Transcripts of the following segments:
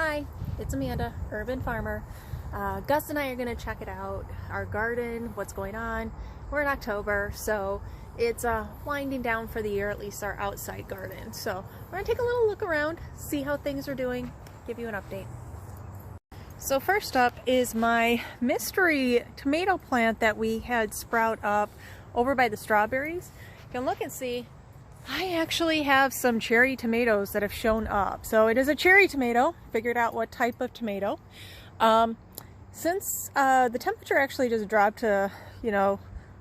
Hi, it's Amanda, urban farmer. Gus and I are going to check it out, our garden, what's going on. We're in October, so it's winding down for the year, at least our outside garden. So we're going to take a little look around, see how things are doing, give you an update. So first up is my mystery tomato plant that we had sprout up over by the strawberries. You can look and see I actually have some cherry tomatoes that have shown up. So it is a cherry tomato. Figured out what type of tomato. Since the temperature actually just dropped to, low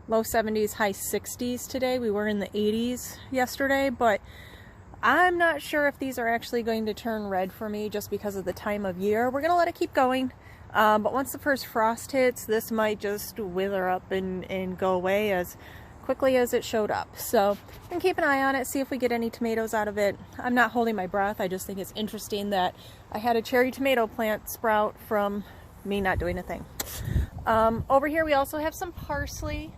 70s, high 60s today. We were in the 80s yesterday, but I'm not sure if these are actually going to turn red for me just because of the time of year. We're going to let it keep going. But once the first frost hits, this might just wither up and go away as quickly as it showed up. So I'm gonna keep an eye on it, see if we get any tomatoes out of it. I'm not holding my breath. I just think it's interesting that I had a cherry tomato plant sprout from me not doing a thing. Over here we also have some parsley,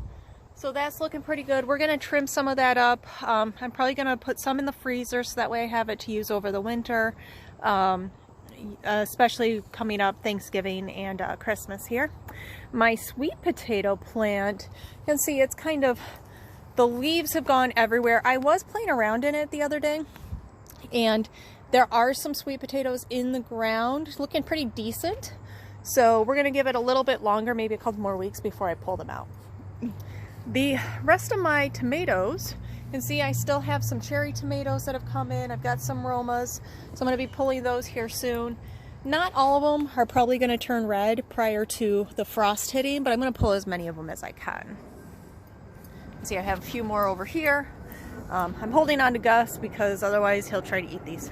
so that's looking pretty good. We're gonna trim some of that up. I'm probably gonna put some in the freezer so that way I have it to use over the winter, especially coming up Thanksgiving and Christmas here. My sweet potato plant, you can see it's kind of, the leaves have gone everywhere. I was playing around in it the other day, and there are some sweet potatoes in the ground looking pretty decent. So we're gonna give it a little bit longer, maybe a couple more weeks before I pull them out. The rest of my tomatoes, you can see I still have some cherry tomatoes that have come in. I've got some Romas, so I'm going to be pulling those here soon. Not all of them are probably going to turn red prior to the frost hitting, but I'm going to pull as many of them as I can. See, I have a few more over here. I'm holding on to Gus because otherwise he'll try to eat these.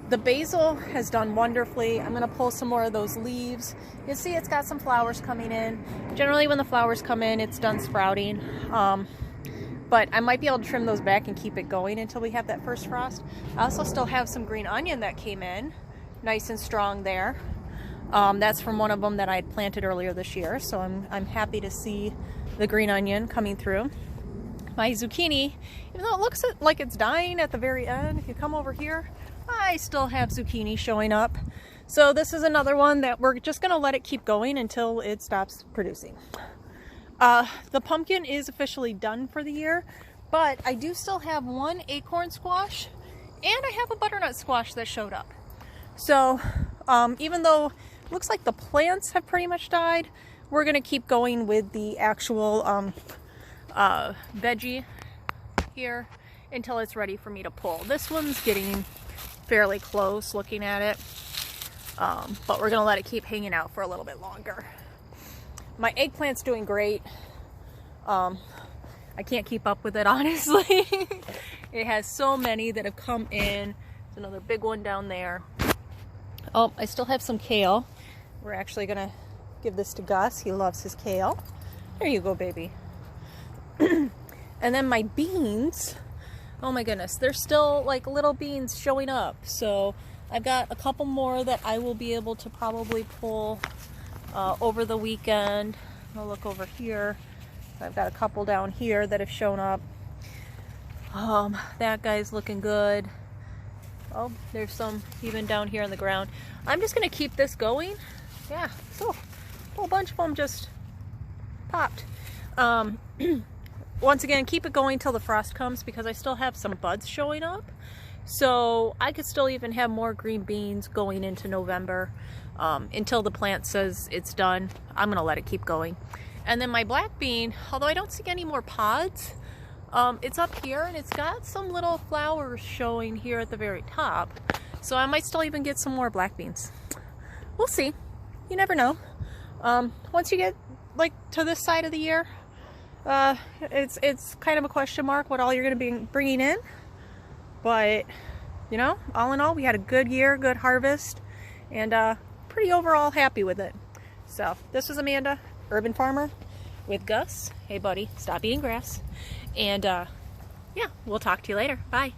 The basil has done wonderfully. I'm going to pull some more of those leaves. You can see it's got some flowers coming in. Generally when the flowers come in, it's done sprouting. But I might be able to trim those back and keep it going until we have that first frost. I also still have some green onion that came in, nice and strong there. That's from one of them that I had planted earlier this year, so I'm happy to see the green onion coming through. My zucchini, even though it looks like it's dying at the very end, if you come over here, I still have zucchini showing up. So this is another one that we're just going to let it keep going until it stops producing. The pumpkin is officially done for the year, but I do still have one acorn squash and I have a butternut squash that showed up. So even though it looks like the plants have pretty much died, we're going to keep going with the actual veggie here until it's ready for me to pull. This one's getting fairly close looking at it, but we're going to let it keep hanging out for a little bit longer. My eggplant's doing great. I can't keep up with it, honestly. It has so many that have come in. There's another big one down there. Oh, I still have some kale. We're actually gonna give this to Gus. He loves his kale. There you go, baby. And then my beans, oh my goodness, there's still like little beans showing up. So I've got a couple more that I will be able to probably pull over the weekend. I'll look over here. I've got a couple down here that have shown up. That guy's looking good. Oh, there's some even down here on the ground. I'm just going to keep this going. Yeah, so a whole bunch of them just popped. Once again, keep it going till the frost comes because I still have some buds showing up. So I could still even have more green beans going into November until the plant says it's done. I'm going to let it keep going. And then my black bean, although I don't see any more pods, it's up here and it's got some little flowers showing here at the very top. So I might still even get some more black beans. We'll see. You never know. Once you get like to this side of the year, it's kind of a question mark what all you're going to be bringing in. But, all in all, we had a good year, good harvest, and pretty overall happy with it. So, this was Amanda, urban farmer, with Gus. Hey, buddy, stop eating grass. And, yeah, we'll talk to you later. Bye.